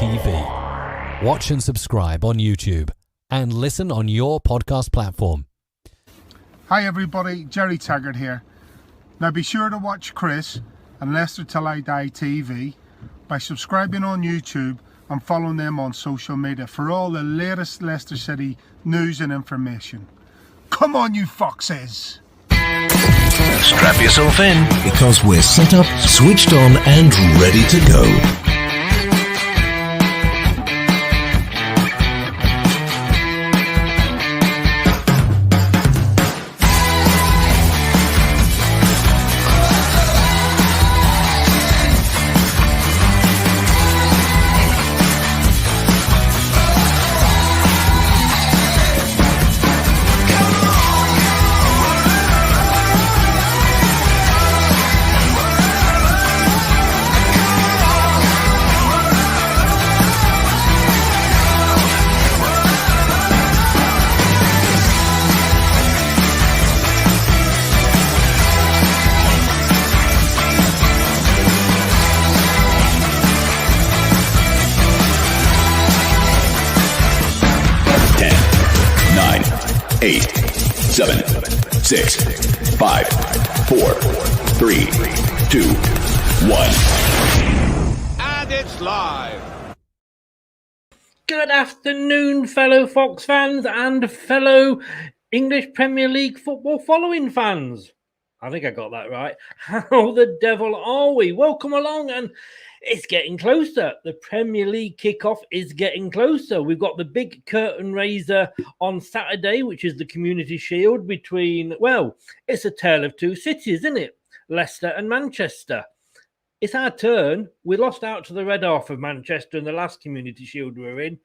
TV. Watch and subscribe on YouTube and listen on your podcast platform. Hi everybody, Jerry Taggart here. Now be sure to watch Chris and Leicester Till I Die TV by subscribing on YouTube and following them on social media for all the latest Leicester City news and information. Come on, you foxes! Strap yourself in, because we're set up, switched on and ready to go. Eight, 7, 6, 5, 4, 3, 2, 1. And it's live. Good afternoon, fellow Fox fans and fellow English Premier League football following fans. I think I got that right. How the devil are we? Welcome along, and it's getting closer. The Premier League kickoff is getting closer. We've got the big curtain raiser on Saturday, which is the Community Shield between, well, it's a tale of two cities, isn't it? Leicester and Manchester. It's our turn. We lost out to the red half of Manchester in the last Community Shield we were in.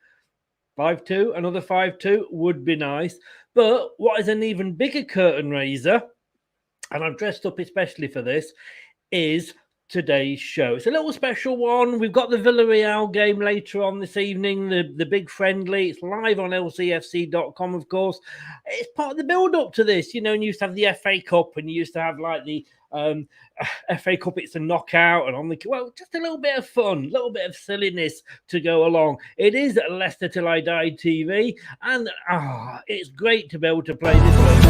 5-2, another 5-2 would be nice. But what is an even bigger curtain raiser, and I've dressed up especially for this, is today's show. It's a little special one. We've got the Villarreal game later on this evening, the big friendly. It's live on lcfc.com, of course. It's part of the build-up to this. You know, and you used to have the FA Cup, and you used to have like the FA Cup, it's a knockout, and on the, well, just a little bit of fun, a little bit of silliness to go along. It is Leicester Till I Die TV, and it's great to be able to play this one.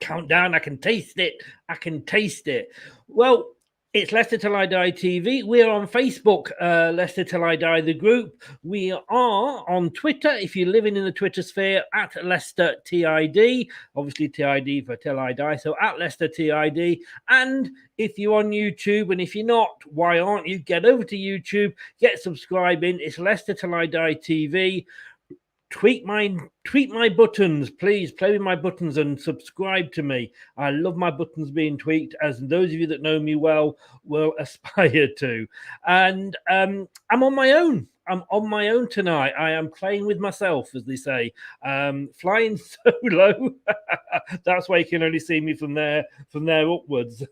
Countdown, I can taste it. Well, it's Leicester Till I Die TV. We're on Facebook, Leicester Till I Die, the group. We are on Twitter, if you're living in the Twitter sphere, at Leicester TID. Obviously, TID for Till I Die, so at Leicester TID. And if you're on YouTube, and if you're not, why aren't you? Get over to YouTube, get subscribing. It's Leicester Till I Die TV. Tweak my buttons, please. Play with my buttons and subscribe to me. I love my buttons being tweaked, as those of you that know me well will aspire to. And I'm on my own. I'm on my own tonight. I am playing with myself, as they say. Flying solo. That's why you can only see me from there upwards,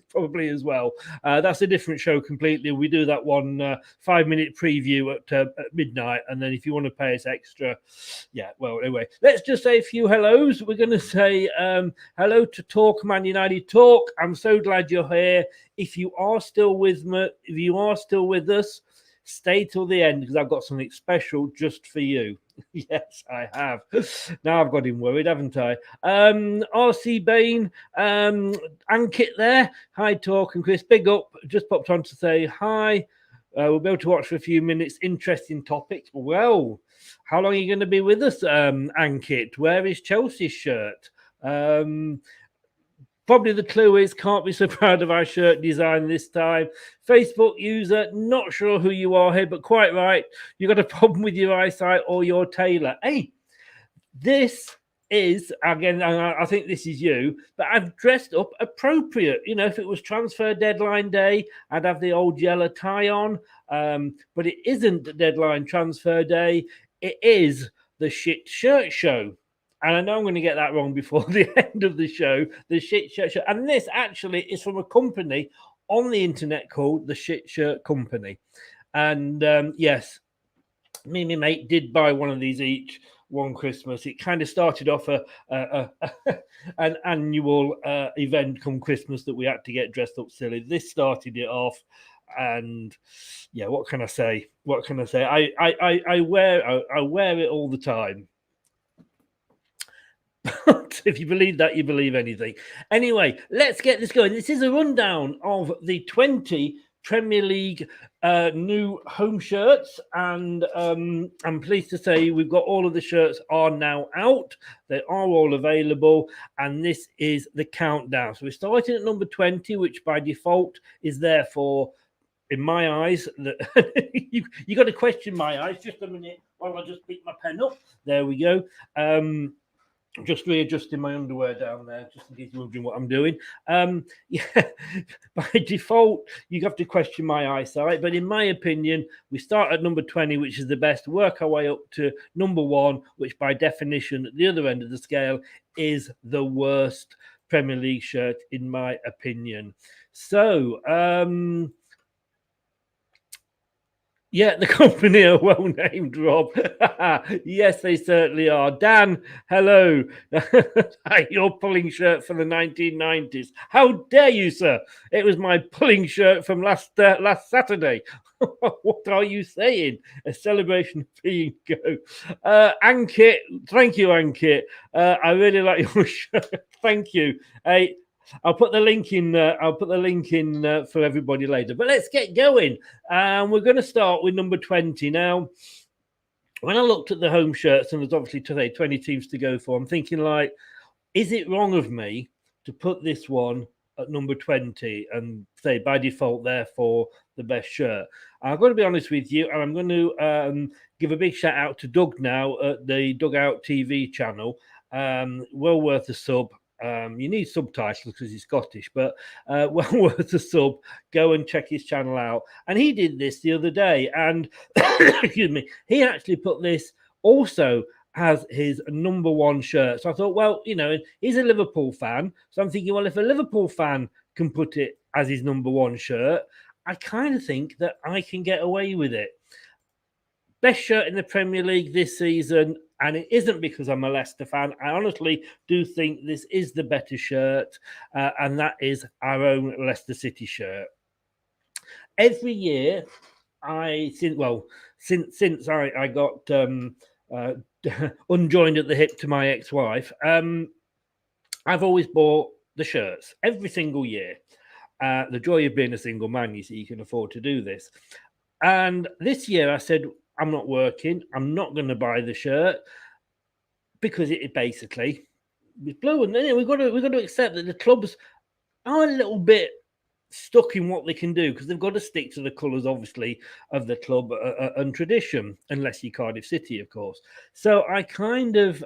probably as well. That's a different show completely. We do that one 5-minute preview at midnight, and then if you want to pay us extra, yeah. Well, anyway, let's just say a few hellos. We're going to say hello to Talk Man United Talk. I'm so glad you're here. If you are still with me, if you are still with us, stay till the end, because I've got something special just for you. Yes, I have. Now I've got him worried, haven't I? RC Bain, Ankit there. Hi, Talk and Chris. Big up. Just popped on to say hi. We'll be able to watch for a few minutes. Interesting topics. Well, how long are you going to be with us, Ankit? Where is Chelsea's shirt? Probably the clue is, can't be so proud of our shirt design this time. Facebook user, not sure who you are here, but quite right. You got a problem with your eyesight or your tailor. Hey, this is, again, I think this is you, but I've dressed up appropriate. You know, if it was transfer deadline day, I'd have the old yellow tie on, but it isn't deadline transfer day. It is the shit shirt show. And I know I'm going to get that wrong before the end of the show, the Shit Shirt Show. And this actually is from a company on the internet called the Shit Shirt Company. And yes, me and my mate did buy one of these each one Christmas. It kind of started off an annual event come Christmas that we had to get dressed up silly. This started it off, and yeah, what can I say? What can I say? I wear it all the time. If you believe that, you believe anything. Anyway, let's get this going. This is a rundown of the 20 Premier League new home shirts, and I'm pleased to say we've got all of the shirts are now out. They are all available, and this is the countdown. So we're starting at number 20, which by default is therefore, in my eyes, that you got to question my eyes. Just a minute while I just pick my pen up. There we go. Just readjusting my underwear down there, just in case you're wondering what I'm doing. Yeah, by default, you have to question my eyesight. But in my opinion, we start at number 20, which is the best, work our way up to number 1, which by definition, at the other end of the scale, is the worst Premier League shirt, in my opinion. So, yeah, the company are well named, Rob. Yes, they certainly are. Dan, hello. Your pulling shirt from the 1990s. How dare you, sir? It was my pulling shirt from last Saturday. What are you saying? A celebration of being go. Ankit, thank you, Ankit. I really like your shirt. Thank you. Hey, I'll put the link in. For everybody later. But let's get going. We're going to start with number 20 now. When I looked at the home shirts, and there's obviously today 20 teams to go for, I'm thinking, like, is it wrong of me to put this one at number 20 and say by default, therefore, the best shirt? I've got to be honest with you, and I'm going to give a big shout out to Doug now at the Dugout TV channel. Well worth a sub. You need subtitles because he's Scottish, but well worth a sub. Go and check his channel out. And he did this the other day, and excuse me, he actually put this also as his number 1 shirt. So I thought, well, you know, he's a Liverpool fan, so I'm thinking, well, if a Liverpool fan can put it as his number 1 shirt, I kind of think that I can get away with it. Best shirt in the Premier League this season. And it isn't because I'm a Leicester fan. I honestly do think this is the better shirt, and that is our own Leicester City shirt. Every year, since I got unjoined at the hip to my ex-wife, I've always bought the shirts every single year. The joy of being a single man, you see, you can afford to do this. And this year, I said, I'm not working. I'm not going to buy the shirt because it basically is blue. And then we've got to accept that the clubs are a little bit stuck in what they can do because they've got to stick to the colours, obviously, of the club and tradition, unless you're Cardiff City, of course. So I kind of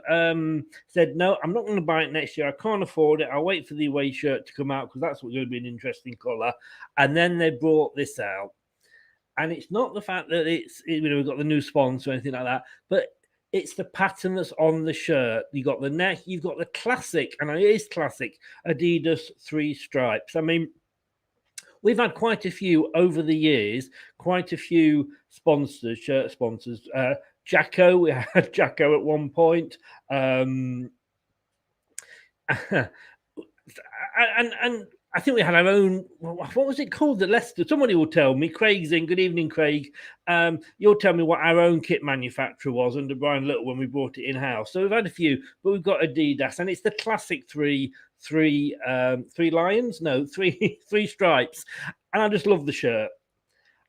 said, no, I'm not going to buy it next year. I can't afford it. I'll wait for the away shirt to come out because that's going to be an interesting colour. And then they brought this out. And it's not the fact that we've got the new sponsor or anything like that, but it's the pattern that's on the shirt. You got the neck, you've got the classic, and it is classic Adidas 3 stripes. I mean, we've had quite a few over the years, quite a few sponsors, shirt sponsors. Jacko, we had Jacko at one point. And I think we had our own, what was it called? The Leicester. Somebody will tell me. Craig's in. Good evening, Craig. You'll tell me what our own kit manufacturer was under Brian Little when we brought it in-house. So we've had a few, but we've got Adidas, and it's the classic three lions? No, three stripes. And I just love the shirt.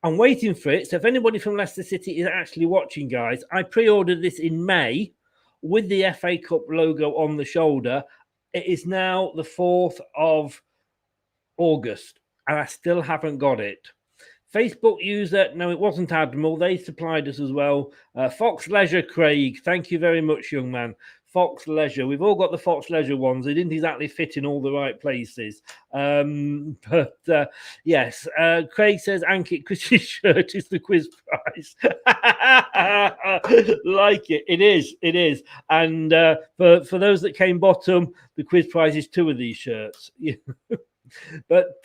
I'm waiting for it. So if anybody from Leicester City is actually watching, guys, I pre-ordered this in May with the FA Cup logo on the shoulder. It is now the 4th of August, and I still haven't got it. Facebook user, no, it wasn't Admiral. They supplied us as well. Fox Leisure, Craig. Thank you very much, young man. Fox Leisure. We've all got the Fox Leisure ones. They didn't exactly fit in all the right places. But yes, Craig says, Ankit, Chris's shirt is the quiz prize. Like it. It is. And for those that came bottom, the quiz prize is 2 of these shirts. But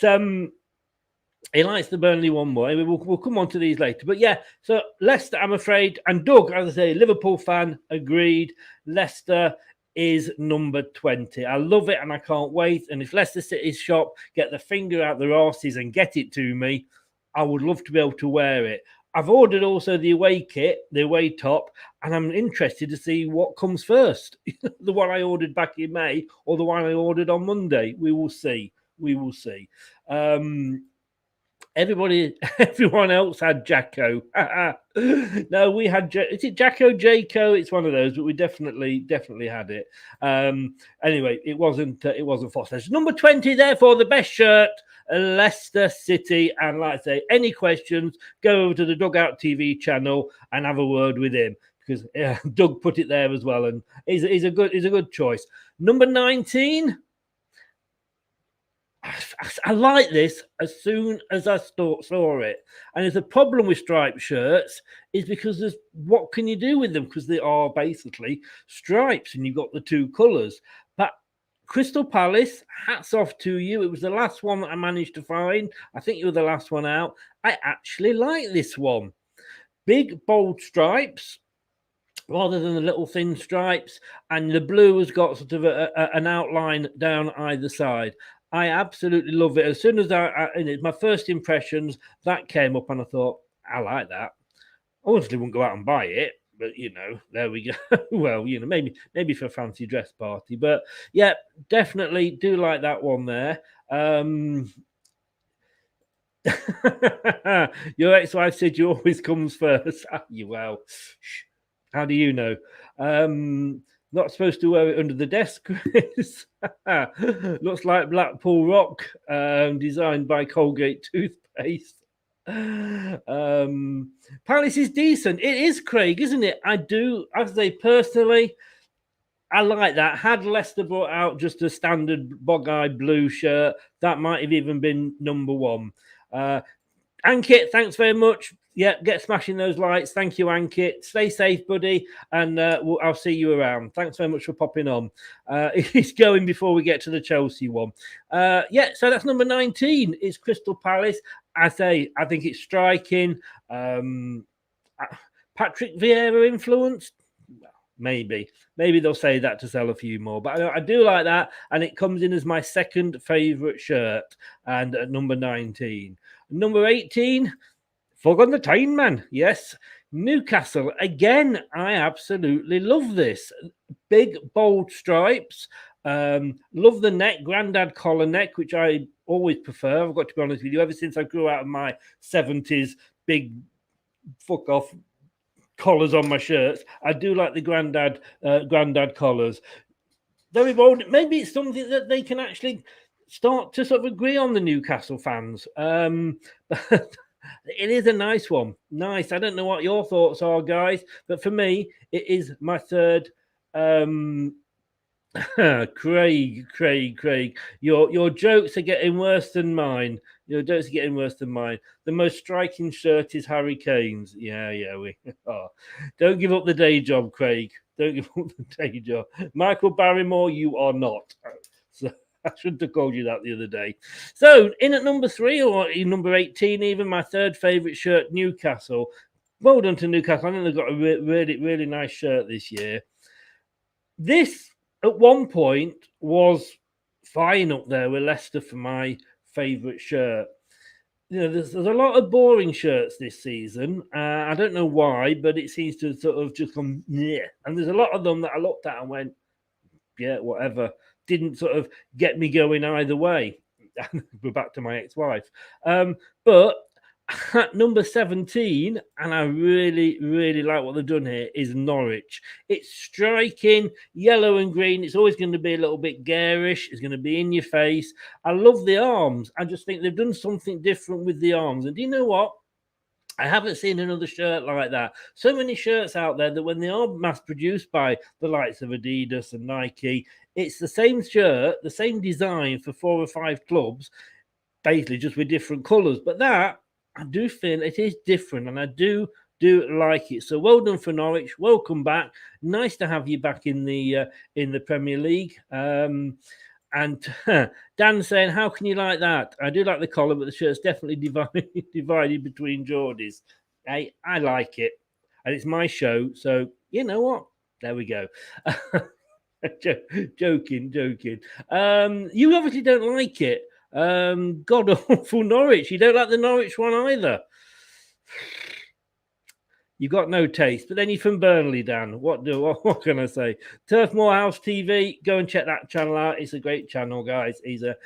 He likes the Burnley one more. We'll come on to these later. But yeah, so Leicester, I'm afraid, and Doug, as I say, Liverpool fan, agreed. Leicester is number 20. I love it and I can't wait. And if Leicester City's shop get the finger out their arses and get it to me, I would love to be able to wear it. I've ordered also the away kit, the away top, and I'm interested to see what comes first. The one I ordered back in May or the one I ordered on Monday. We will see. We will see. Everyone else had Jacko. No, we had. Is it Jacko? Jaco? It's one of those, but we definitely had it. Anyway, it wasn't Foster. Number 20, therefore, the best shirt, Leicester City. And like I say, any questions, go over to the Dugout TV channel and have a word with him, because Doug put it there as well, and he's a good choice. Number 19. I like this as soon as I saw it. And there's a problem with striped shirts is because there's what can you do with them? Because they are basically stripes and you've got the two colours. But Crystal Palace, hats off to you. It was the last one that I managed to find. I think you were the last one out. I actually like this one. Big, bold stripes rather than the little thin stripes. And the blue has got sort of an outline down either side. I absolutely love it. As soon as my first impressions, that came up and I thought, I like that. I obviously wouldn't go out and buy it, but, there we go. Well, maybe for a fancy dress party. But, yeah, definitely do like that one there. Your ex-wife said you always comes first. Well, how do you know? Not supposed to wear it under the desk, Chris. Looks like Blackpool Rock, designed by Colgate Toothpaste. Palace is decent. It is, Craig, isn't it? I do, as they personally, I like that. Had Leicester brought out just a standard bog-eye blue shirt, that might have even been number one. Ankit, thanks very much. Yeah, get smashing those lights. Thank you, Ankit. Stay safe, buddy, and I'll see you around. Thanks very much for popping on. It's going before we get to the Chelsea one. Yeah, so that's number 19. It's Crystal Palace. I think it's striking. Patrick Vieira influenced? Maybe they'll say that to sell a few more, but I do like that, and it comes in as my second favourite shirt, and at number 19. Number 18, Fog on the Tyne, man. Yes, Newcastle. Again, I absolutely love this. Big, bold stripes. Love the neck, grandad collar neck, which I always prefer. I've got to be honest with you. Ever since I grew out of my 70s big fuck off collars on my shirts, I do like the grandad collars. Very bold. Maybe it's something that they can actually start to sort of agree on, the Newcastle fans. It is a nice one. Nice. I don't know what your thoughts are, guys, but for me, it is my third. Craig, your jokes are getting worse than mine. Your jokes are getting worse than mine. The most striking shirt is Harry Kane's. Yeah, we are. Don't give up the day job, Craig. Don't give up the day job. Michael Barrymore, you are not. So I shouldn't have called you that the other day. So in at number 3, or in number 18, even my third favourite shirt, Newcastle. Well done to Newcastle. I think they've got a really nice shirt this year. This, at one point, was fine up there with Leicester for my favourite shirt. There's a lot of boring shirts this season. I don't know why, but it seems to sort of just come, yeah. And there's a lot of them that I looked at and went, yeah, whatever. Didn't sort of get me going either way. We're back to my ex-wife. But at number 17, and I really like what they've done here, is Norwich. It's striking, yellow and green. It's always going to be a little bit garish. It's going to be in your face. I love the arms. I just think they've done something different with the arms. And do you know what? I haven't seen another shirt like that. So many shirts out there that when they are mass-produced by the likes of Adidas and Nike, it's the same shirt, the same design for 4 or 5 clubs, basically just with different colours. But that, I do feel it is different, and I do like it. So well done for Norwich. Welcome back. Nice to have you back in the Premier League. And Dan saying, how can you like that? I do like the collar, but the shirt's definitely divided between Geordies. Hey, I like it. And it's my show. So, you know what? There we go. Joking. You obviously don't like it. God awful Norwich. You don't like the Norwich one either. You've got no taste, but then you're from Burnley, Dan. What can I say? Turf Moorhouse TV. Go and check that channel out. It's a great channel, guys. He's a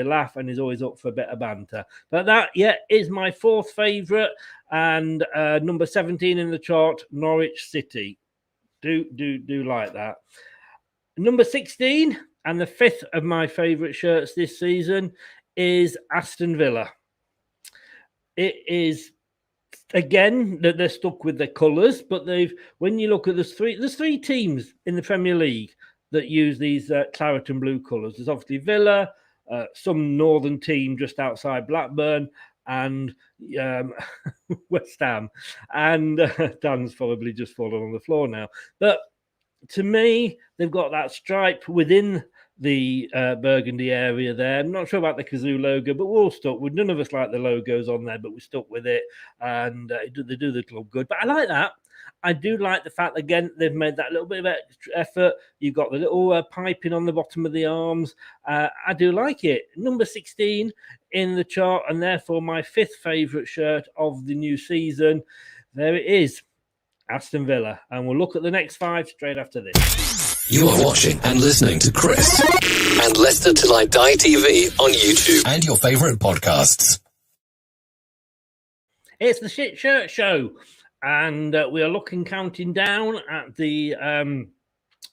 laugh and he's always up for a bit of banter. But that, is my fourth favourite and number 17 in the chart, Norwich City. Do like that. Number 16 and the fifth of my favourite shirts this season is Aston Villa. It is. Again, that they're stuck with their colours, but when you look at there's three teams in the Premier League that use these claret and blue colours. There's obviously Villa, some northern team just outside Blackburn, and West Ham. And Dan's probably just fallen on the floor now. But to me, they've got that stripe within the burgundy area there. I'm not sure about the Kazoo logo, but we're all stuck with. None of us like the logos on there, but we're stuck with it, and they do the club good. But I like that. I do like the fact, again, they've made that little bit of extra effort. You've got the little piping on the bottom of the arms. I do like it. Number 16 in the chart, and therefore my fifth favourite shirt of the new season. There it is, Aston Villa. And we'll look at the next five straight after this. You are watching and listening to Chris and Leicester Till I Die TV on YouTube and your favourite podcasts. It's the Shit Shirt Show, and we are counting down at the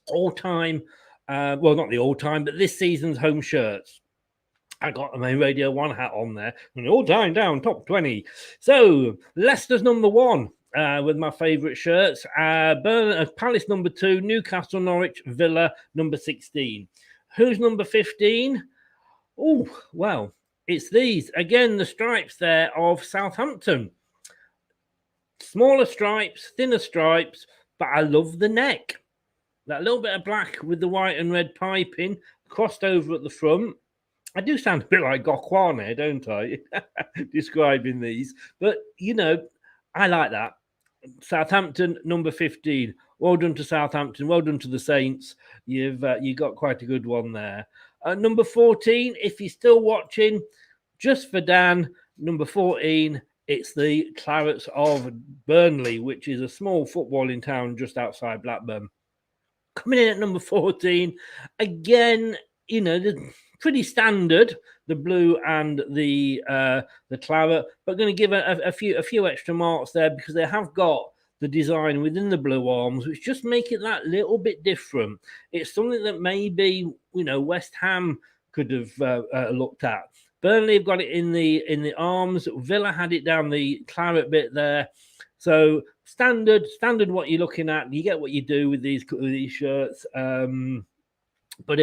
all-time, well, not the all-time, but this season's home shirts. I got my Radio 1 hat on there, and all-time down, top 20. So, Leicester's number 1. With my favourite shirts, Palace number 2, Newcastle, Norwich, Villa number 16. Who's number 15? Oh, well, it's these. Again, the stripes there of Southampton. Smaller stripes, thinner stripes, but I love the neck. That little bit of black with the white and red piping crossed over at the front. I do sound a bit like Gokwane, don't I? Describing these. But, I like that. Southampton, number 15. Well done to Southampton. Well done to the Saints. You got quite a good one there. Number 14, if you're still watching, just for Dan, number 14, it's the Clarets of Burnley, which is a small footballing town just outside Blackburn. Coming in at number 14, again, pretty standard, the blue and the claret, but going to give a few extra marks there because they have got the design within the blue arms, which just make it that little bit different. It's something that maybe West Ham could have looked at. Burnley have got it in the arms. Villa had it down the claret bit there. So standard what you're looking at. You get what you do with these shirts. But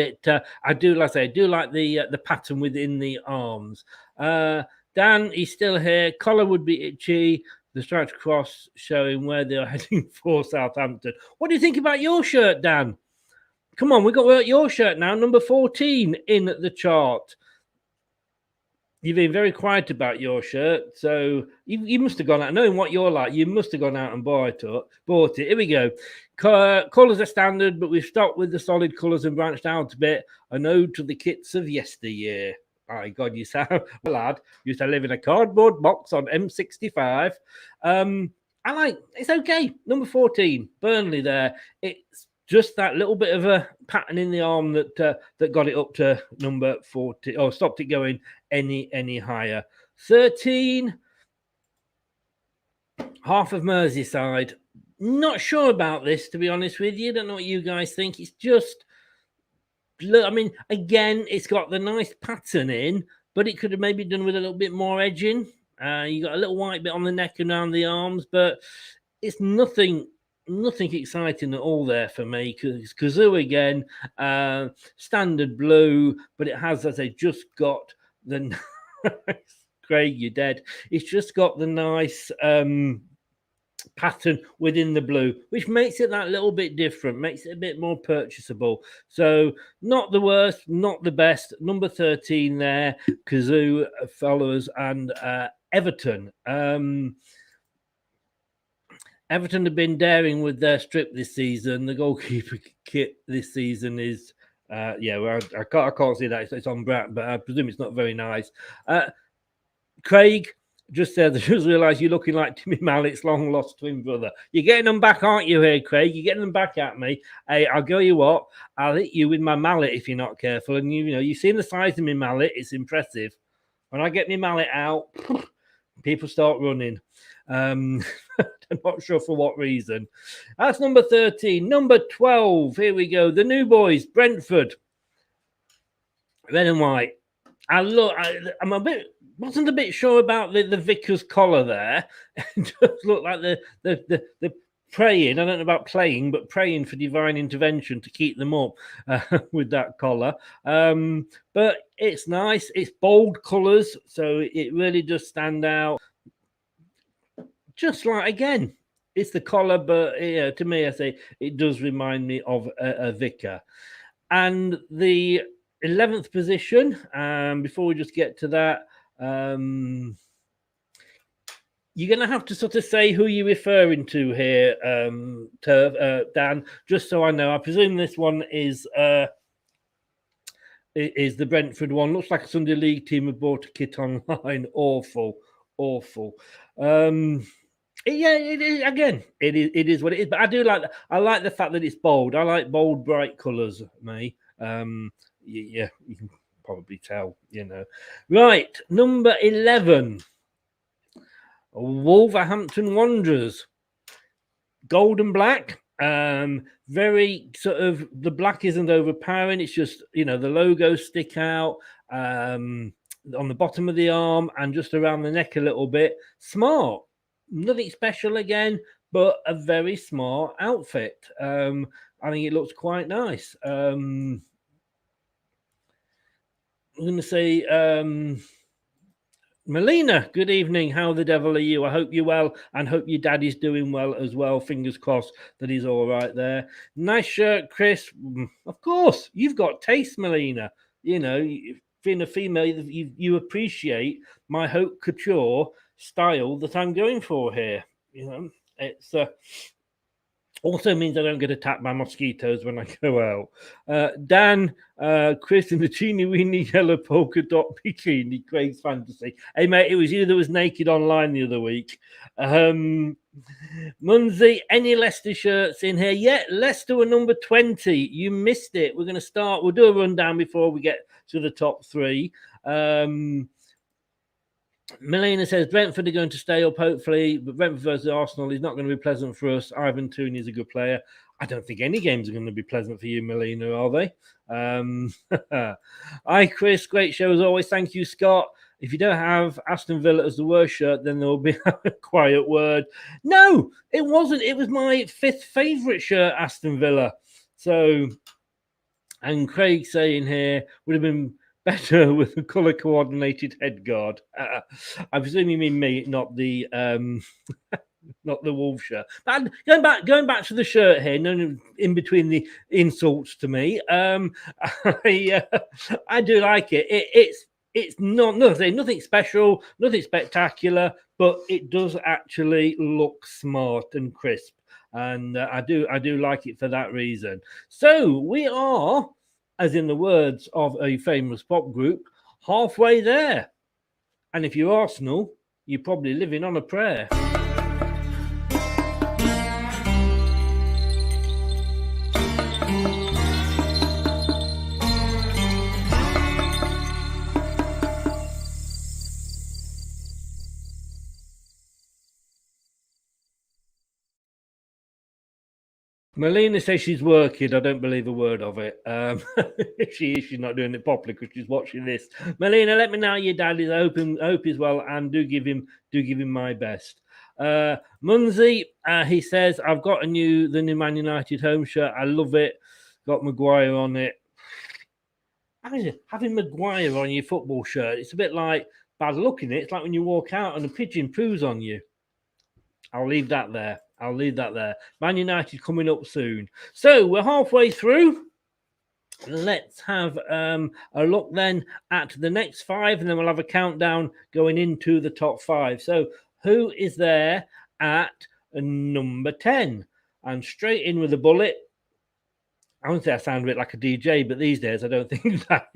I do like the pattern within the arms. Dan, he's still here. Collar would be itchy. The striped cross showing where they're heading for Southampton. What do you think about your shirt, Dan? Come on, we got your shirt now, number 14 in the chart. You've been very quiet about your shirt, so you must have gone out. Knowing what you're like, you must have gone out and bought it. Here we go. Colours are standard, but we've stopped with the solid colours and branched out a bit. An ode to the kits of yesteryear. My God, you sound a lad. Used to live in a cardboard box on M65. It's okay. Number 14, Burnley there. It's just that little bit of a pattern in the arm that got it up to number 40, or stopped it going any higher. 13, half of Merseyside. Not sure about this, to be honest with you. Don't know what you guys think. It's just, again, it's got the nice pattern in, but it could have maybe done with a little bit more edging. You got a little white bit on the neck and around the arms, but it's nothing exciting at all there for me. Because Kazoo again, standard blue, but it has, as I just got the Craig, you're dead. It's just got the nice pattern within the blue, which makes it that little bit different, makes it a bit more purchasable. So not the worst, not the best. Number 13 there, Kazoo followers and Everton. Everton have been daring with their strip this season. The goalkeeper kit this season is, I can't see that. It's on Brett, but I presume it's not very nice. Craig just said, I just realised you're looking like Timmy Mallett's long lost twin brother. You're getting them back, aren't you, here, Craig? You're getting them back at me. Hey, I'll go you what, I'll hit you with my mallet if you're not careful. And you've seen the size of my mallet. It's impressive. When I get my mallet out, people start running. I'm not sure for what reason. That's number 13. Number 12. Here we go. The new boys, Brentford. Red and white. Wasn't a bit sure about the Vickers collar there. It does look like the praying. I don't know about playing, but praying for divine intervention to keep them up with that collar. But it's nice. It's bold colours, so it really does stand out. Just like, again, it's the collar, but to me, I say it does remind me of a Vicar. And the 11th position, before we just get to that, you're going to have to sort of say who you're referring to here, Dan, just so I know. I presume this one is the Brentford one. Looks like a Sunday League team have bought a kit online. Awful. It is, again, it is what it is. But I do like that. I like the fact that it's bold. I like bold, bright colours, me. You can probably tell, Right, number 11. Wolverhampton Wanderers. Gold and black. Very sort of, the black isn't overpowering. It's just, the logos stick out on the bottom of the arm and just around the neck a little bit. Smart. Nothing special again, but a very smart outfit. I think it looks quite nice. I'm going to say, Melina, good evening. How the devil are you? I hope you're well and hope your daddy's doing well as well. Fingers crossed that he's all right there. Nice shirt, Chris. Of course, you've got taste, Melina. Being a female, you appreciate my haute couture style that I'm going for here. It's also means I don't get attacked by mosquitoes when I go out. Dan, Chris in the teeny weeny yellow polka dot bikini, Craig's fantasy. Hey mate, it was you that was naked online the other week. Munzi, any Leicester shirts in here? Yeah, Leicester were number 20. You missed it. We're going to start. We'll do a rundown before we get to the top three. Melina says Brentford are going to stay up, hopefully, but Brentford versus Arsenal is not going to be pleasant for us. Ivan Tooney is a good player. I don't think any games are going to be pleasant for you, Melina, are they? Hi, Chris. Great show as always. Thank you, Scott. If you don't have Aston Villa as the worst shirt, then there will be a quiet word. No, it wasn't. It was my 5th favourite shirt, Aston Villa. So, and Craig saying here, would have been better with a colour coordinated head guard. I presume you mean me, not the not the Wolf shirt. But going back to the shirt here, no in between the insults to me. I do like it. It's not nothing special, nothing spectacular, but it does actually look smart and crisp, and I do like it for that reason. So we are, as in the words of a famous pop group, halfway there. And if you're Arsenal, you're probably living on a prayer. Melina says she's working. I don't believe a word of it. She's not doing it properly because she's watching this. Melina, let me know your dad is open. Hope he's well, and do give him my best. Munzi, he says, I've got the new Man United home shirt. I love it. Got Maguire on it. Having Maguire on your football shirt, it's a bit like bad luck in it. It's like when you walk out and a pigeon poos on you. I'll leave that there. I'll leave that there. Man United coming up soon. So we're halfway through. Let's have a look then at the next 5, and then we'll have a countdown going into the top 5. So who is there at number 10? And straight in with a bullet. I wouldn't say I sound a bit like a DJ, but these days I don't think that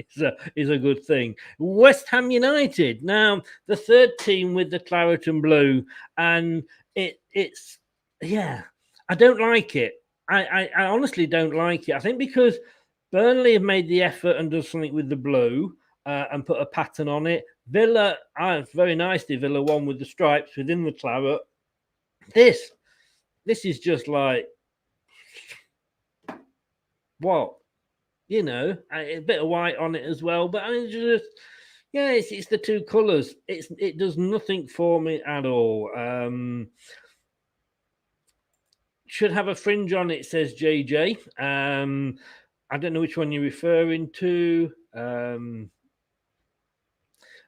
is a good thing. West Ham United. Now, the third team with the claret and blue. And it's I don't like it. I honestly don't like it. I think because Burnley have made the effort and done something with the blue and put a pattern on it. Villa, very nicely, Villa won with the stripes within the claret. This is just like, what? You know, a bit of white on it as well. But I mean, it's the two colours. It does nothing for me at all. Should have a fringe on it, says JJ. I don't know which one you're referring to.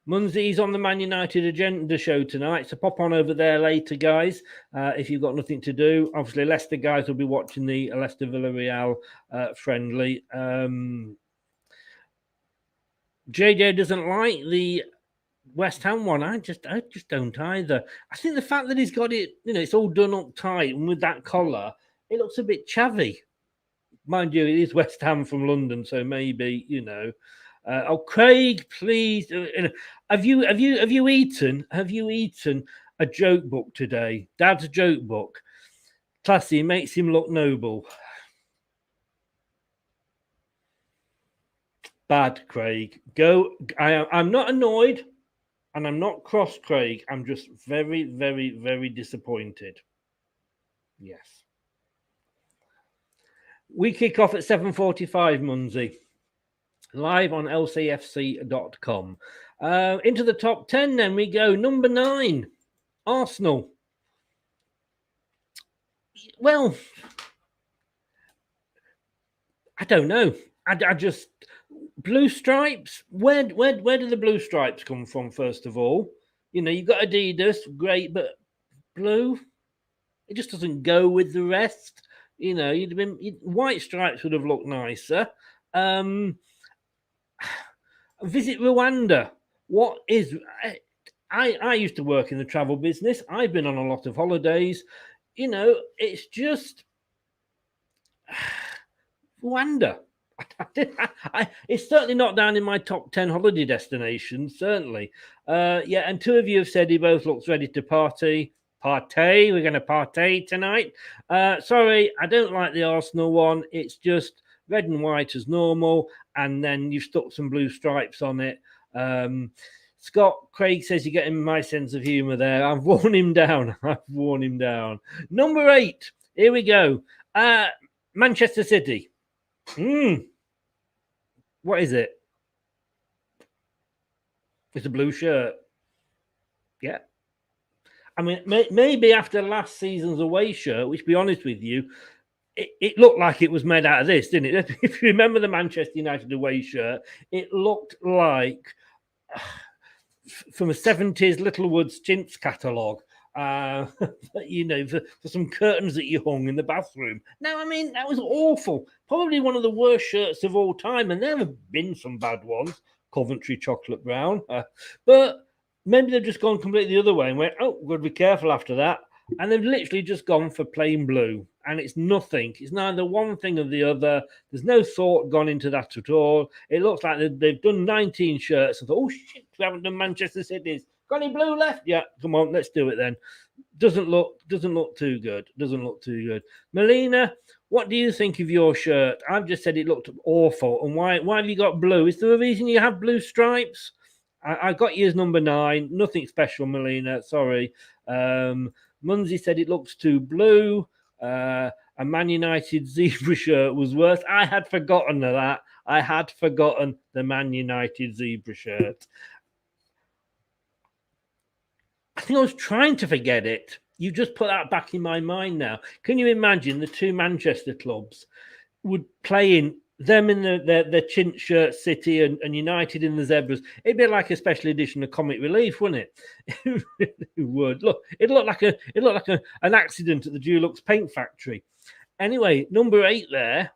Munzie's on the Man United agenda show tonight, so pop on over there later, guys, if you've got nothing to do. Obviously, Leicester guys will be watching the Leicester Villarreal friendly. JJ doesn't like the West Ham one. I just don't either. I think the fact that he's got it, it's all done up tight and with that collar, it looks a bit chavvy. Mind you, it is West Ham from London, so maybe, Craig, please. Have you eaten a joke book today? Dad's joke book. Classy, makes him look noble. Bad, Craig. Go. I'm not annoyed and I'm not cross, Craig. I'm just very, very, very disappointed. Yes. We kick off at 7:45, Munzie. Live on lcfc.com. Into the top 10, then we go. Number 9, Arsenal. Well, I don't know. I just blue stripes. Where do the blue stripes come from? First of all, you've got Adidas, great, but blue, it just doesn't go with the rest. White stripes would have looked nicer. Visit Rwanda. What is? I used to work in the travel business. I've been on a lot of holidays. It's just Rwanda. It's certainly not down in my top 10 holiday destinations. Certainly, and 2 of you have said he both looks ready to party. We're going to partay tonight. Sorry, I don't like the Arsenal one. It's just red and white as normal, and then you've stuck some blue stripes on it. Scott Craig says you're getting my sense of humour there. I've worn him down. Number 8. Here we go. Manchester City. What is it? It's a blue shirt. Yeah. I mean, maybe after last season's away shirt, which, to be honest with you, it looked like it was made out of this, didn't it? If you remember the Manchester United away shirt, it looked like from a 70s Littlewoods chintz catalogue, for some curtains that you hung in the bathroom. Now, I mean, that was awful. Probably one of the worst shirts of all time, and there have been some bad ones, Coventry chocolate brown, but maybe they've just gone completely the other way and went, oh, we've got to be careful after that. And they've literally just gone for plain blue. And it's nothing. It's neither one thing or the other. There's no thought gone into that at all. It looks like they've done 19 shirts and thought, oh, shit, we haven't done Manchester City's. Got any blue left? Yeah, come on, let's do it then. Doesn't look too good. Melina, what do you think of your shirt? I've just said it looked awful. And why have you got blue? Is there a reason you have blue stripes? I got you as number 9. Nothing special, Melina. Sorry. Munzie said it looks too blue. A Man United zebra shirt was worse. I had forgotten that. I had forgotten the Man United zebra shirt. I think I was trying to forget it. You just put that back in my mind now. Can you imagine the 2 Manchester clubs would play in them in the chintz shirt City and United in the zebras. It'd be like a special edition of Comic Relief, wouldn't it? It would. Look, it'd look like an accident at the Dulux paint factory. Anyway, number 8 there,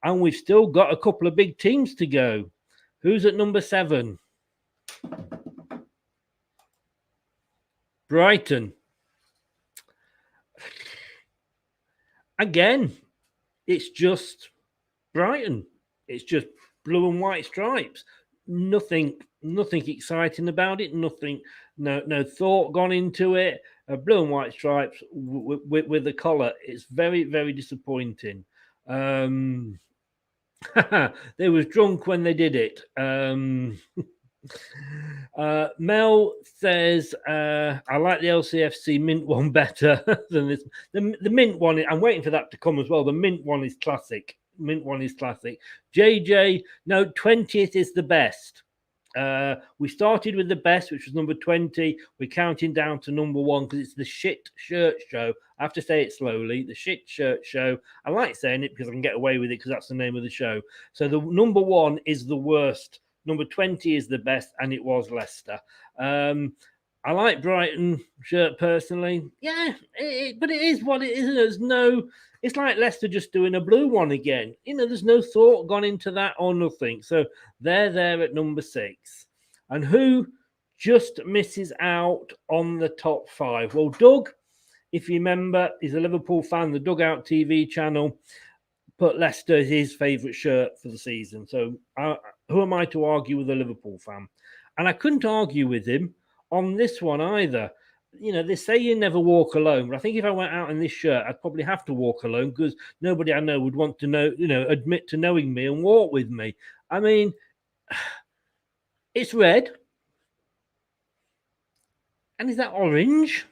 and we've still got a couple of big teams to go. Who's at number 7? Brighton. Again, it's just Brighton. It's just blue and white stripes. Nothing exciting about it. No thought gone into it. Blue and white stripes with the collar. It's very, very disappointing. They was drunk when they did it. Mel says, I like the LCFC mint one better than this. The mint one, I'm waiting for that to come as well. The mint one is classic. JJ, no, 20th is the best. We started with the best, which was number 20. We're counting down to number 1 because it's the shit shirt show. I have to say it slowly. The shit shirt show. I like saying it because I can get away with it because that's the name of the show. So the number 1 is the worst. Number 20 is the best, and it was Leicester. I like Brighton shirt personally. Yeah, but it is what it is. There's no. It's like Leicester just doing a blue one again. There's no thought gone into that or nothing. So they're there at number 6. And who just misses out on the top 5? Well, Doug, if you remember, is a Liverpool fan. The Dugout TV channel put Leicester as his favourite shirt for the season. So who am I to argue with a Liverpool fan? And I couldn't argue with him on this one either. They say you never walk alone, but I think if I went out in this shirt, I'd probably have to walk alone because nobody I know would want to know, admit to knowing me and walk with me. I mean, it's red. And is that orange?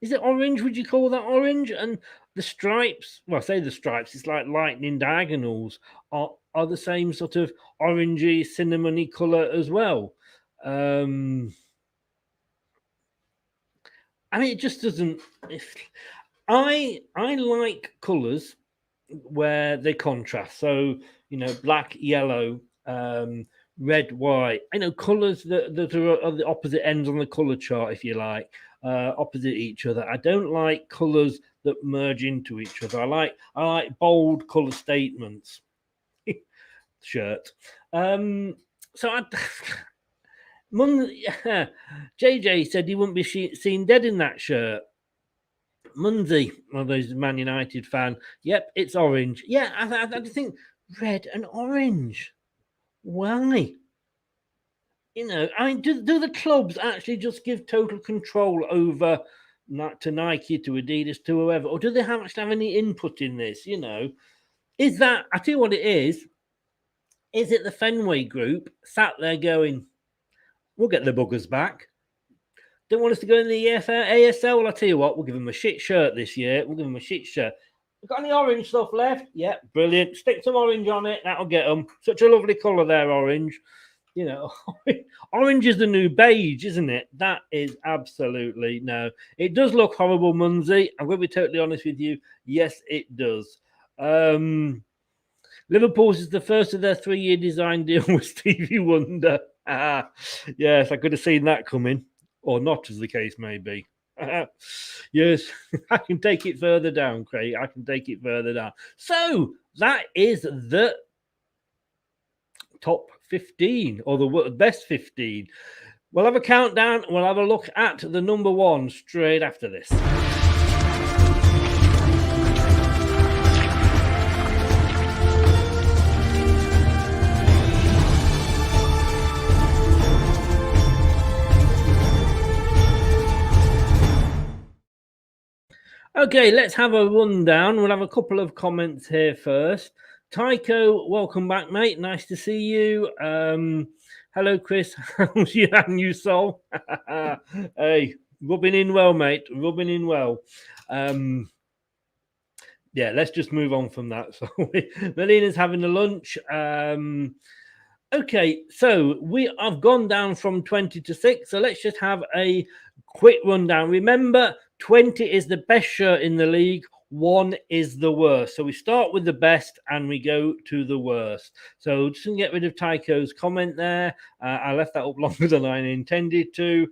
Is it orange? Would you call that orange? And the stripes, well, I say the stripes, it's like lightning diagonals, are the same sort of orangey, cinnamony colour as well. I mean, it just doesn't. I like colours where they contrast. So, black, yellow, red, white. Colours that are at the opposite ends on the colour chart, if you like, opposite each other. I don't like colours that merge into each other. I like bold colour statements. Shirt. JJ said he wouldn't be seen dead in that shirt. Munsey, one of those Man United fan. Yep, it's orange. Yeah, I think red and orange. Why? Do the clubs actually just give total control over to Nike, to Adidas, to whoever, or do they actually have any input in this? Is that? I tell you what it is. Is it the Fenway Group sat there going, we'll get the buggers back? Don't want us to go in the ASL? Well, I'll tell you what, we'll give them a shit shirt this year. We'll give them a shit shirt. We've got any orange stuff left? Yeah, brilliant. Stick some orange on it. That'll get them. Such a lovely colour there, orange. Orange is the new beige, isn't it? That is absolutely no. It does look horrible, Munsey. I'm going to be totally honest with you. Yes, it does. Liverpool's is the first of their 3-year design deal with Stevie Wonder. Yes, I could have seen that coming, or not, as the case may be. Yes, I can take it further down, Craig. I can take it further down. So that is the top 15, or the best 15. We'll have a countdown. We'll have a look at the number 1 straight after this. Okay, let's have a rundown. We'll have a couple of comments here first. Tycho, welcome back, mate. Nice to see you. Hello, Chris. How's your new soul? Hey, rubbing in well, mate. Rubbing in well. Yeah, let's just move on from that. So Melina's having a lunch. Okay, so I've gone down from 20 to 6. So let's just have a quick rundown. Remember, 20 is the best shirt in the league. one is the worst. So we start with the best and we go to the worst. So just to get rid of Tycho's comment there, I left that up longer than I intended to.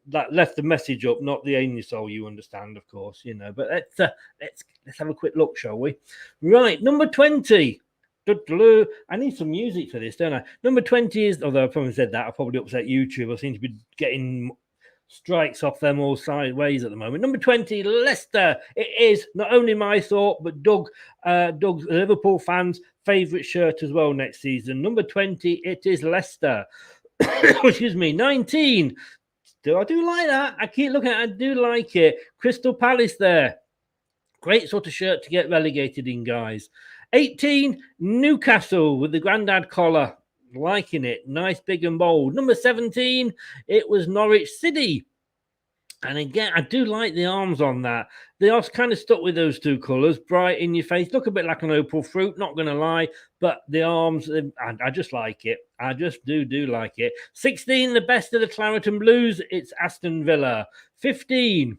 That left the message up, not the anusole, you understand, of course, you know. But let's have a quick look, shall we? Right, number 20. I need some music for this, don't I? Number 20 is, although I probably said that, I'll probably upset YouTube. I seem to be getting strikes off them all sideways at the moment. Number 20, Leicester. It is not only my thought, but Doug's Liverpool fans' favourite shirt as well next season. Number 20, it is Leicester. Excuse me. 19. I do like that. I keep looking at it. I do like it. Crystal Palace there. Great sort of shirt to get relegated in, guys. 18, Newcastle with the grandad collar. Liking it. Nice, big and bold. Number 17, it was Norwich City. And again, I do like the arms on that. They are kind of stuck with those two colours. Bright in your face. Look a bit like an opal fruit, not going to lie. But the arms, I just like it. I just do like it. 16, the best of the Claret and Blues. It's Aston Villa. 15,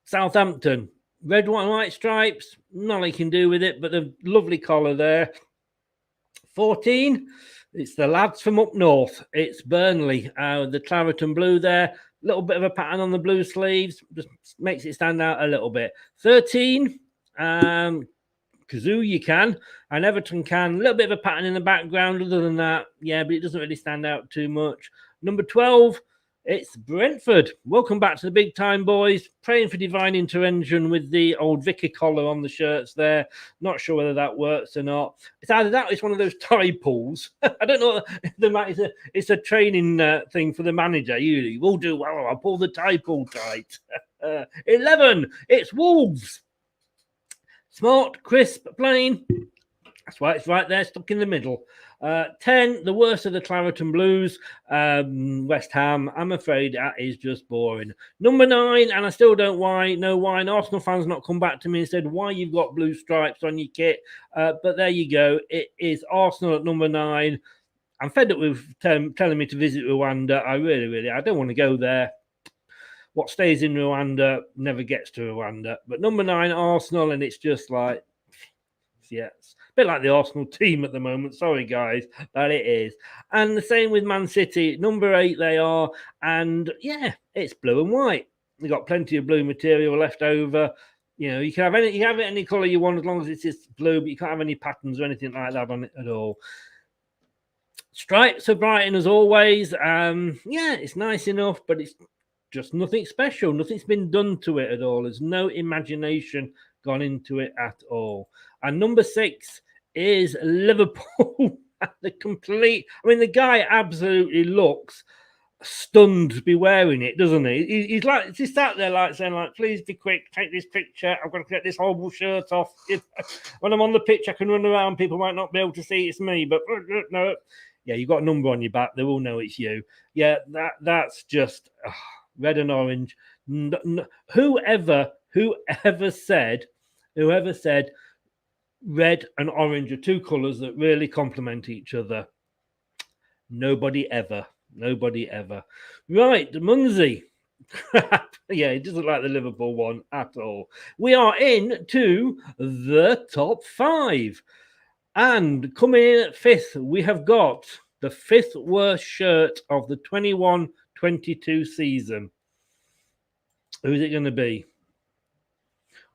Southampton. Red, white, and white stripes. Nothing you can do with it, but the lovely collar there. 14, it's the lads from up north. It's Burnley. The Claret and Blue there. Little bit of a pattern on the blue sleeves, just makes it stand out a little bit. 13, Kazoo you can, and Everton can. A little bit of a pattern in the background. Other than that, yeah, but it doesn't really stand out too much. Number 12, it's Brentford. Welcome back to the big time, boys. Praying for divine intervention with the old Vicar collar on the shirts there. Not sure whether that works or not. It's either that or it's one of those tie pulls. I don't know. It's a training thing for the manager. You will do well. I'll pull the tie pull tight. 11, it's Wolves. Smart, crisp, plain. That's why it's right there, stuck in the middle. 10, the worst of the Claret and Blues, West Ham. I'm afraid that is just boring. Number 9, and I still don't know why an Arsenal fan's not come back to me and said why you've got blue stripes on your kit. But there you go. It is Arsenal at number 9. I'm fed up with telling me to visit Rwanda. I don't want to go there. What stays in Rwanda never gets to Rwanda. But number 9, Arsenal, and it's just like, yes. A bit like the Arsenal team at the moment. Sorry, guys, but it is. And the same with Man City. Number 8 they are. And, yeah, it's blue and white. They've got plenty of blue material left over. You know, you can have any colour you want as long as it's just blue, but you can't have any patterns or anything like that on it at all. Stripes are Brighton as always. Yeah, it's nice enough, but it's just nothing special. Nothing's been done to it at all. There's no imagination gone into it at all. And number 6 is Liverpool. The guy absolutely looks stunned to be wearing it, doesn't he? He's sat there like saying, like, please be quick, take this picture. I've got to get this horrible shirt off. When I'm on the pitch, I can run around. People might not be able to see it's me, but no. Yeah, you've got a number on your back. They will know it's you. Yeah, that's just red and orange. Whoever said red and orange are two colours that really complement each other. Nobody ever. Right, Munzie. Yeah, he doesn't like the Liverpool one at all. We are into the top 5. And coming in at 5th, we have got the 5th worst shirt of the 21-22 season. Who's it going to be?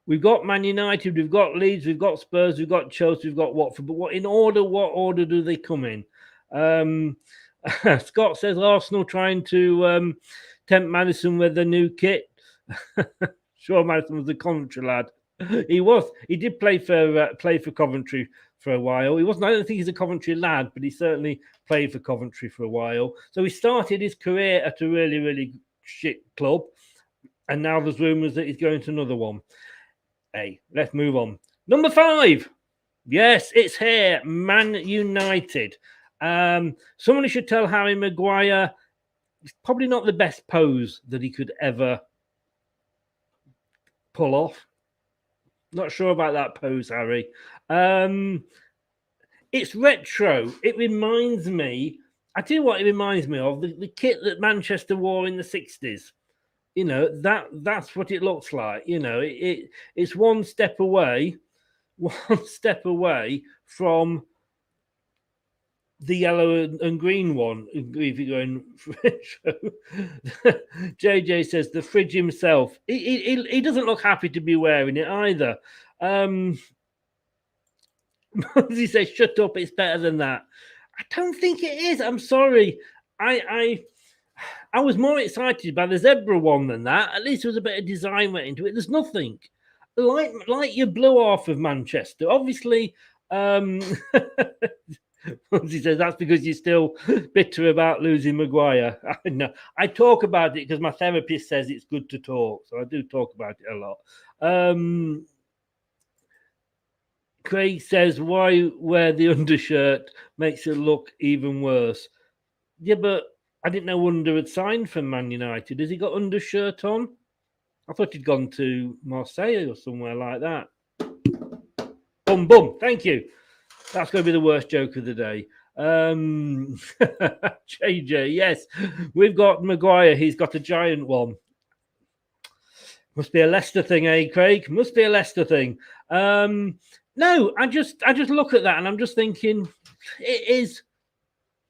We've got Man United, we've got Leeds, we've got Spurs, we've got Chelsea, we've got Watford. But what order do they come in? Scott says Arsenal trying to tempt Maddison with the new kit. Sure, Maddison was the Coventry lad. He did play for Coventry for a while. I don't think he's a Coventry lad, but he certainly played for Coventry for a while. So he started his career at a really, really shit club. And now there's rumours that he's going to another one. Hey, let's move on. Number 5. Yes, it's here. Man United. Somebody should tell Harry Maguire it's probably not the best pose that he could ever pull off. Not sure about that pose, Harry. It's retro. It reminds me, I tell you what it reminds me of, the kit that Manchester wore in the 60s. that's what it looks like. It's one step away from the yellow and green one. If you're going, JJ says the fridge himself. He doesn't look happy to be wearing it either. He says, "Shut up! It's better than that." I don't think it is. I'm sorry. I was more excited by the zebra one than that. At least there was a bit of design went into it. There's nothing like your blue half of Manchester. Obviously, he says that's because you're still bitter about losing Maguire. I know. I talk about it because my therapist says it's good to talk, so I do talk about it a lot. Craig says, why wear the undershirt makes it look even worse. Yeah, but I didn't know Under had signed from Man United. Has he got undershirt on? I thought he'd gone to Marseille or somewhere like that. Bum, bum. Thank you. That's going to be the worst joke of the day. JJ, yes. We've got Maguire. He's got a giant one. Must be a Leicester thing, eh, Craig? Must be a Leicester thing. No, I just look at that and I'm just thinking it is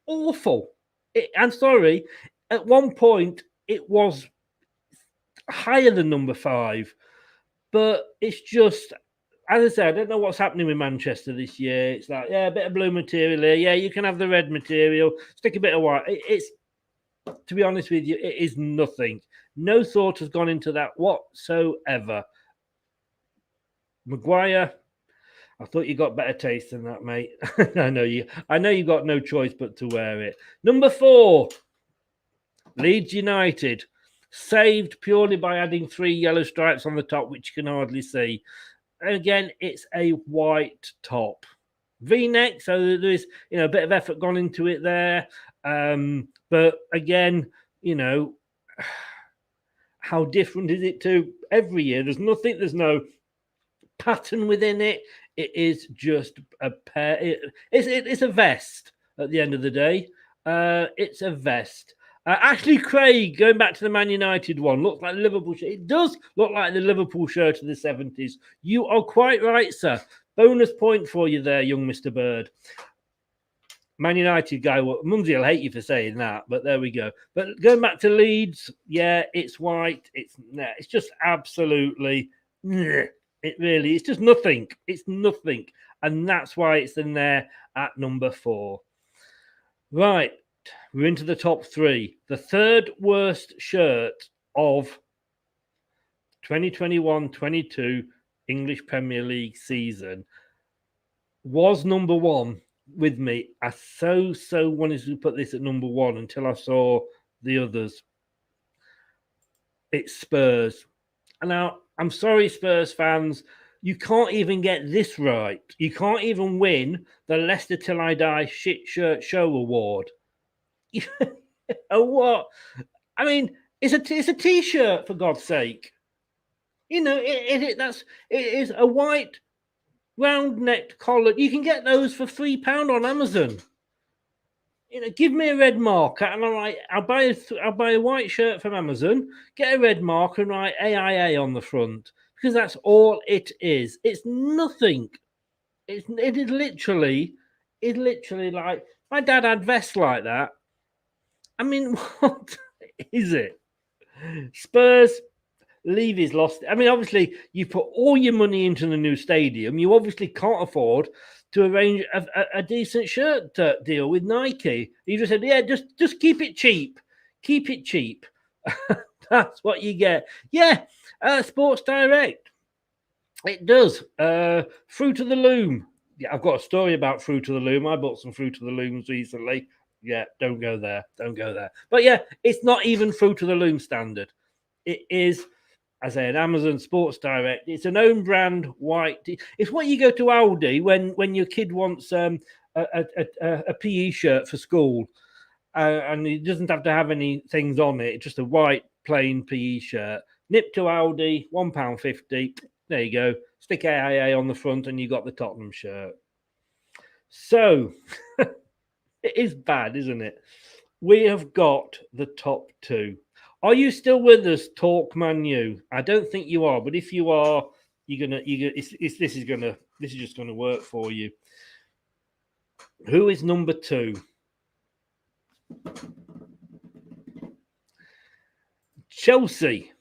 awful. I'm sorry. At one point, it was higher than number 5, but it's just, as I said, I don't know what's happening with Manchester this year. It's like, yeah, a bit of blue material here. Yeah, you can have the red material. Stick a bit of white. It's, to be honest with you, it is nothing. No thought has gone into that whatsoever. Maguire, I thought you got better taste than that, mate. I know you got no choice but to wear it. Number 4, Leeds United, saved purely by adding 3 yellow stripes on the top, which you can hardly see. Again, it's a white top, V-neck, so there's a bit of effort gone into it there. But again, how different is it to every year? There's nothing. There's no pattern within it. It is just a pair. It's a vest at the end of the day. It's a vest. Actually, Craig, going back to the Man United one, looks like the Liverpool shirt. It does look like the Liverpool shirt of the 70s. You are quite right, sir. Bonus point for you there, young Mr. Bird. Man United guy, Mumsy will hate you for saying that, but there we go. But going back to Leeds, yeah, it's white. It's just absolutely... it's just nothing. It's nothing. And that's why it's in there at number 4. Right. We're into the top 3. The third worst shirt of 2021-22 English Premier League season was number 1 with me. I so wanted to put this at number 1 until I saw the others. It's Spurs. And now, I'm sorry, Spurs fans, you can't even get this right. You can't even win the Leicester Till I Die Shit Shirt Show Award. What? I mean, it's a t-shirt, for God's sake. It is a white round-necked collar. You can get those for £3 on Amazon. Give me a red marker and I'll buy a white shirt from Amazon, get a red marker and write AIA on the front, because that's all it is. It's nothing. It is literally like my dad had vests like that. I mean, what is it? Spurs, Levy's lost. I mean, obviously, you put all your money into the new stadium. You obviously can't afford to arrange a decent shirt deal with Nike. You just said, yeah, just keep it cheap. Keep it cheap. That's what you get. Yeah, Sports Direct. It does. Fruit of the Loom. Yeah, I've got a story about Fruit of the Loom. I bought some Fruit of the Looms recently. Yeah, don't go there. Don't go there. But yeah, it's not even Fruit of the Loom standard. It is, as I said, Amazon Sports Direct. It's an own brand white. It's what you go to Aldi when your kid wants a PE shirt for school, and it doesn't have to have any things on it. It's just a white plain PE shirt. Nip to Aldi, £1.50. There you go. Stick AIA on the front, and you got the Tottenham shirt. So it is bad, isn't it? We have got the top 2. Are you still with us, Talk Man U? I don't think you are, but if you are, this is just gonna work for you. Who is number 2? Chelsea.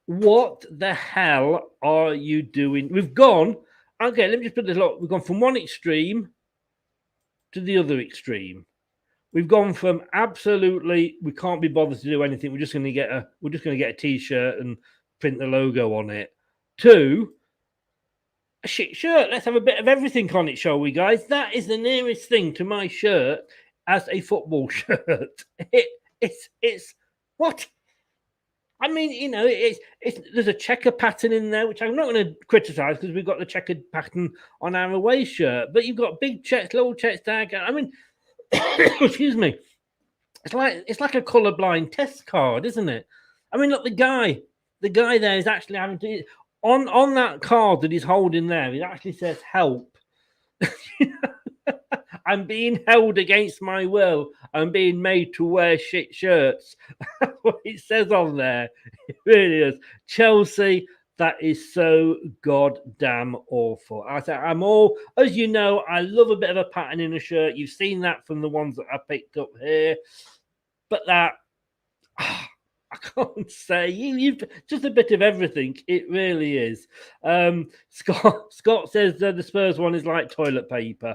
What the hell are you doing? We've gone. Okay, let me just put this up. We've gone from one extreme to the other extreme. We've gone from absolutely we can't be bothered to do anything. We're just going to get a t-shirt and print the logo on it. To a shit shirt. Let's have a bit of everything on it, shall we, guys? That is the nearest thing to my shirt as a football shirt. It's what? I mean, you know, there's a checker pattern in there, which I'm not going to criticize because we've got the checkered pattern on our away shirt. But you've got big checks, little checks, tag. I mean, excuse me. It's like a colorblind test card, isn't it? I mean, look, the guy there is actually having to on that card that he's holding there. It actually says help. I'm being held against my will. I'm being made to wear shit shirts. That's what it says on there. It really is. Chelsea, that is so goddamn awful. I'm all, as you know, I love a bit of a pattern in a shirt. You've seen that from the ones that I picked up here. But that, I can't say. You've just a bit of everything. It really is. Scott says the Spurs one is like toilet paper.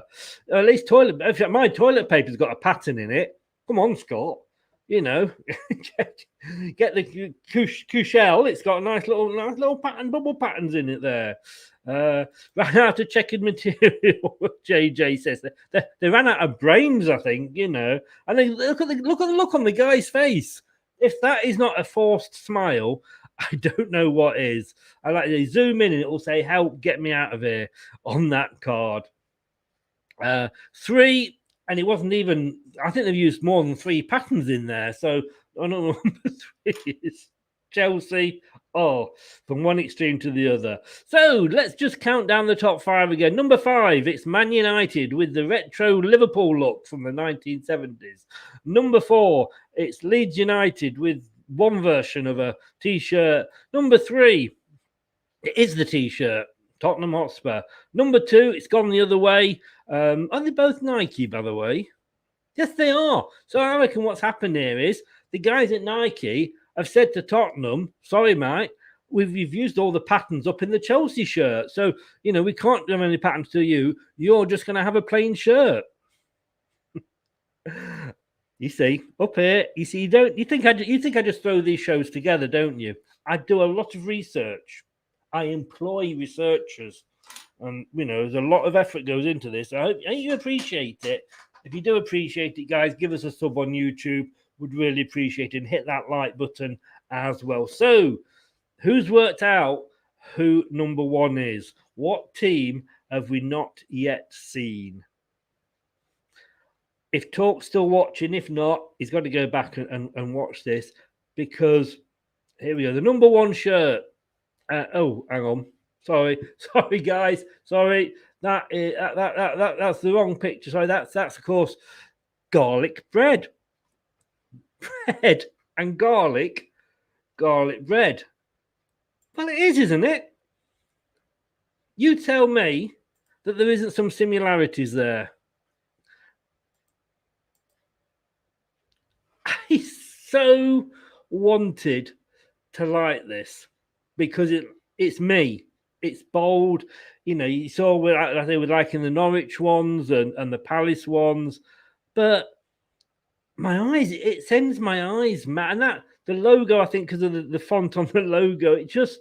At least my toilet paper's got a pattern in it. Come on, Scott. You know, get the Cushell. It's got a nice little pattern, bubble patterns in it there. Ran out of checkered material. JJ says they ran out of brains. I think, you know, and they look at the look on the guy's face. If that is not a forced smile, I don't know what is. I like to zoom in and it will say, help, get me out of here on that card. 3, and it wasn't even, I think they've used more than 3 patterns in there. So I don't know, number 3 is Chelsea. Oh, from one extreme to the other. So let's just count down the top 5 again. Number 5, it's Man United with the retro Liverpool look from the 1970s. Number 4, it's Leeds United with one version of a t-shirt. Number 3, it is the t-shirt, Tottenham Hotspur. Number 2, it's gone the other way. Are they both Nike, by the way? Yes, they are. So I reckon what's happened here is the guys at Nike have said to Tottenham, sorry, mate, we've used all the patterns up in the Chelsea shirt. So, you know, we can't give any patterns to you. You're just going to have a plain shirt. You see, up here, you see, you think I just throw these shows together, don't you? I do a lot of research. I employ researchers. And, you know, there's a lot of effort goes into this. I hope you appreciate it. If you do appreciate it, guys, give us a sub on YouTube. Would really appreciate it, and hit that like button as well. So, who's worked out who number 1 is? What team have we not yet seen? If Talk's still watching, if not, he's got to go back and watch this, because here we go. The number 1 shirt. Oh, hang on. Sorry, guys. Sorry, that's the wrong picture. Sorry, that's of course garlic bread. Bread and garlic bread. Well, it is, isn't it? You tell me that there isn't some similarities there. I so wanted to like this because it's me. It's bold. You know, you saw I think we're liking the Norwich ones and the Palace ones, but my eyes, it sends my eyes mad. And that the logo, I think, because of the font on the logo, it just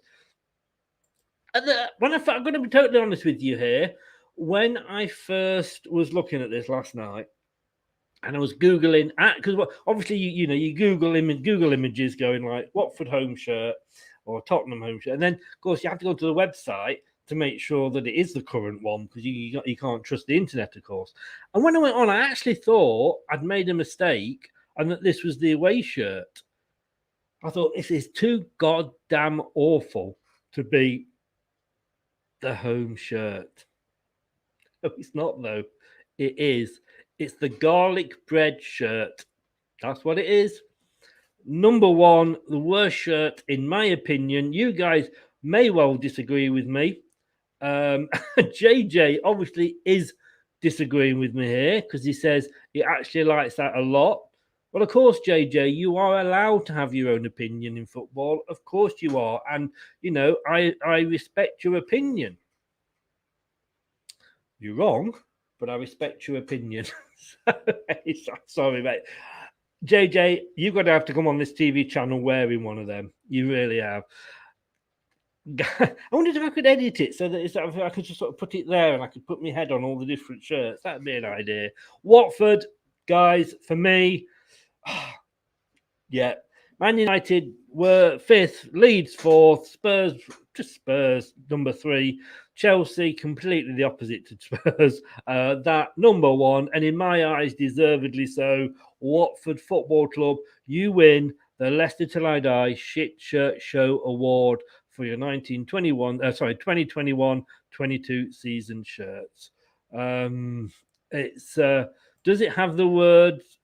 I'm going to be totally honest with you here. When I first was looking at this last night, and I was googling because obviously you know you Google images going like Watford home shirt or Tottenham home shirt, and then of course you have to go to the website to make sure that it is the current one because you can't trust the internet, of course. And when I went on, I actually thought I'd made a mistake and that this was the away shirt. I thought this is too goddamn awful to be the home shirt. No, it's not though. It is. It's the garlic bread shirt. That's what it is. Number one, the worst shirt, in my opinion. You guys may well disagree with me. JJ obviously is disagreeing with me here because he says he actually likes that a lot. Well, of course, JJ, you are allowed to have your own opinion in football. Of course you are. And, you know, I respect your opinion. You're wrong, but I respect your opinion. Sorry, mate. JJ, you're going to have to come on this TV channel wearing one of them. You really have. I wondered if I could edit it so that I could just sort of put it there and I could put my head on all the different shirts. That'd be an idea. Watford, guys, for me, yeah. Man United were 5th, Leeds 4th, Spurs number 3, Chelsea completely the opposite to Spurs. That number 1, and in my eyes, deservedly so. Watford Football Club, you win the Leicester Till I Die Shit Shirt Show Award for your 2021-22 season shirts. Does it have the words?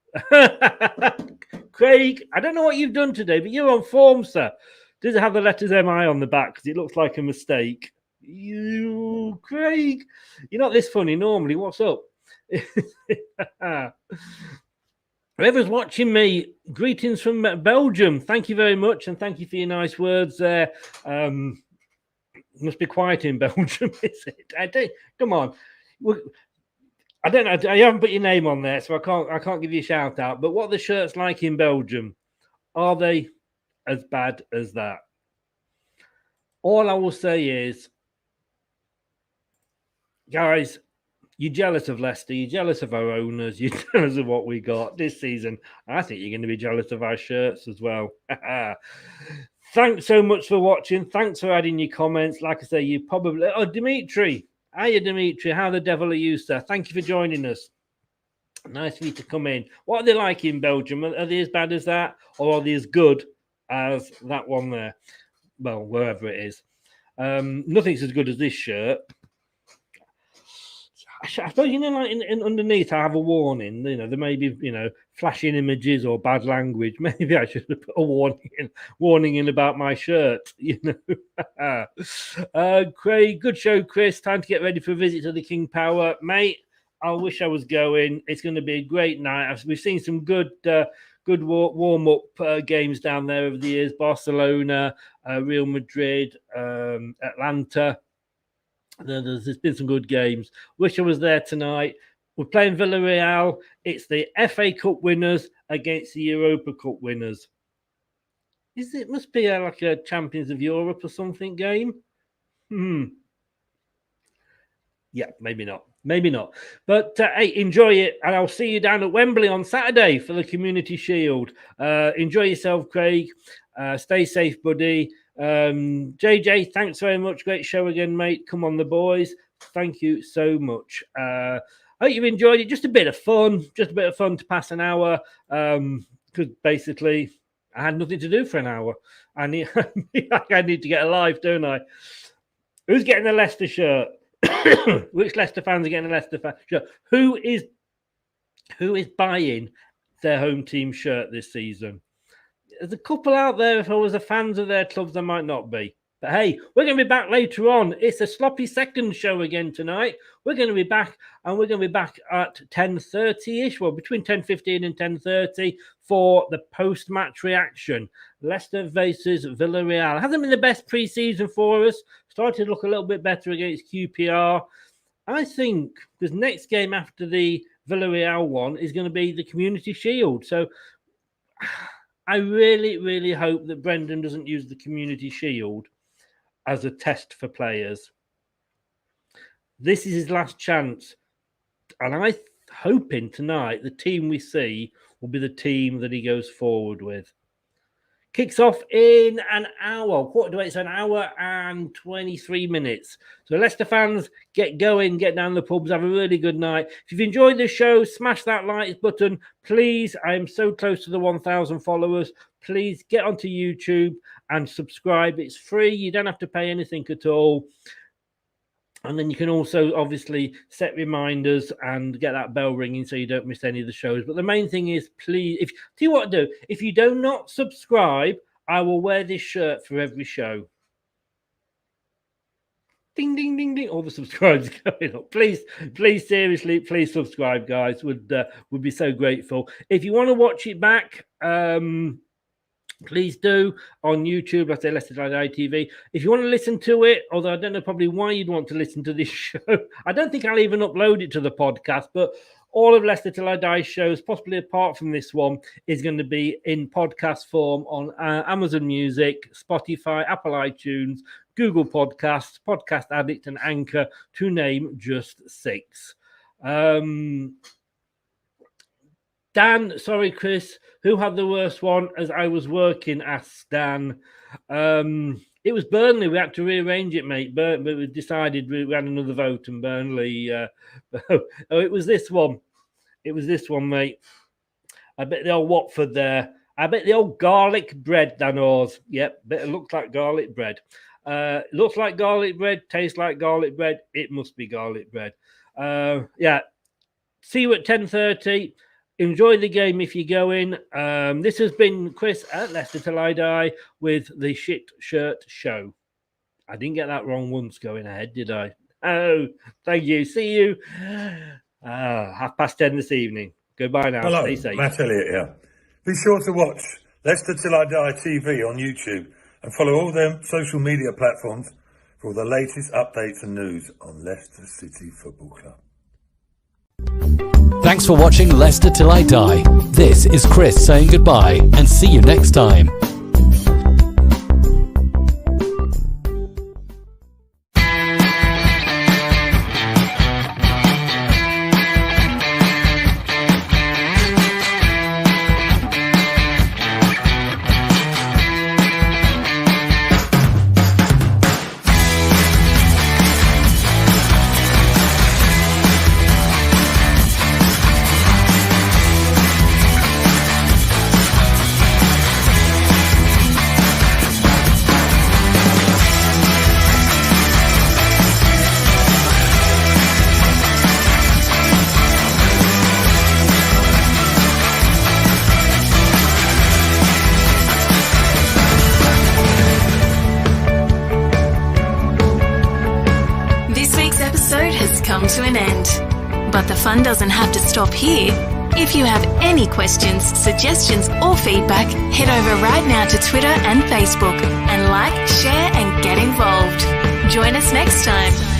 Craig, I don't know what you've done today, but you're on form, sir. Does it have the letters MI on the back? Because it looks like a mistake. You, Craig, you're not this funny normally. What's up? Whoever's watching me, greetings from Belgium. Thank you very much, and thank you for your nice words there. Must be quiet in Belgium, is it? Come on. I don't know. I haven't put your name on there, so I can't give you a shout out. But what are the shirts like in Belgium? Are they as bad as that? All I will say is, guys, you're jealous of Leicester. You're jealous of our owners. You're jealous of what we got this season. I think you're going to be jealous of our shirts as well. Thanks so much for watching. Thanks for adding your comments. Like I say, you probably... Oh, Dimitri. Hiya, Dimitri. How the devil are you, sir? Thank you for joining us. Nice for you to come in. What are they like in Belgium? Are they as bad as that? Or are they as good as that one there? Well, wherever it is. Nothing's as good as this shirt. I suppose, you know, like in underneath, I have a warning. You know, there may be, you know, flashing images or bad language. Maybe I should have put a warning in about my shirt. You know, Craig, good show, Chris. Time to get ready for a visit to the King Power, mate. I wish I was going. It's going to be a great night. We've seen some good warm-up games down there over the years. Barcelona, Real Madrid, Atlanta. There's been some good games. Wish I was there tonight. We're playing Villarreal. It's the FA Cup winners against the Europa Cup winners. It must be like a Champions of Europe or something game? Yeah, maybe not. Maybe not. But hey, enjoy it. And I'll see you down at Wembley on Saturday for the Community Shield. Enjoy yourself, Craig. Stay safe, buddy. JJ, thanks very much. Great show again, mate. Come on, the boys. Thank you so much. I hope you've enjoyed it. Just a bit of fun. Just a bit of fun to pass an hour. Because basically, I had nothing to do for an hour. I need to get a life, don't I? Who's getting a Leicester shirt? Which Leicester fans are getting a Leicester shirt? Who is buying their home team shirt this season? There's a couple out there. If I was a fans of their clubs, I might not be. But hey, we're going to be back later on. It's a sloppy second show again tonight. We're going to be back, and we're going to be back at 10:30ish. Well, between 10:15 and 10:30 for the post-match reaction. Leicester versus Villarreal. Hasn't been the best pre-season for us. Started to look a little bit better against QPR. I think the next game after the Villarreal one is going to be the Community Shield. So I really, really hope that Brendan doesn't use the Community Shield as a test for players. This is his last chance. And I'm hoping tonight the team we see will be the team that he goes forward with. Kicks off in an hour. Quarter to 8, so an hour and 23 minutes. So Leicester fans, get going, get down the pubs, have a really good night. If you've enjoyed the show, smash that like button. Please, I am so close to the 1,000 followers. Please get onto YouTube and subscribe. It's free. You don't have to pay anything at all. And then you can also obviously set reminders and get that bell ringing so you don't miss any of the shows. But the main thing is, please, tell you what to do. If you do not subscribe, I will wear this shirt for every show. Ding, ding, ding, ding. All the subscribers going up. Please, seriously, please subscribe, guys. Would be so grateful. If you want to watch it back, please do on YouTube. Let's say Leicester Till I Die TV. If you want to listen to it, although I don't know probably why you'd want to listen to this show. I don't think I'll even upload it to the podcast, but all of Leicester Till I Die shows, possibly apart from this one, is going to be in podcast form on Amazon Music, Spotify, Apple iTunes, Google Podcasts, Podcast Addict, and Anchor, to name just 6. Dan, sorry, Chris, who had the worst one as I was working? Asked Dan. It was Burnley. We had to rearrange it, mate. But we decided we had another vote, and Burnley. It was this one. It was this one, mate. I bet the old Watford there. I bet the old garlic bread, Dan Oars. Yep, it looks like garlic bread. Looks like garlic bread, tastes like garlic bread. It must be garlic bread. Yeah. See you at 10:30. Enjoy the game if you go in. This has been Chris at Leicester Till I Die with the Shit Shirt Show. I didn't get that wrong once going ahead, did I? Oh, thank you. See you 10:30 this evening. Goodbye now. Hello, Stay safe. Matt Elliott here. Be sure to watch Leicester Till I Die TV on YouTube and follow all their social media platforms for all the latest updates and news on Leicester City Football Club. Thanks for watching Leicester Till I Die. This is Chris saying goodbye and see you next time. To an end. But the fun doesn't have to stop here. If you have any questions, suggestions, or feedback, head over right now to Twitter and Facebook and like, share, and get involved. Join us next time.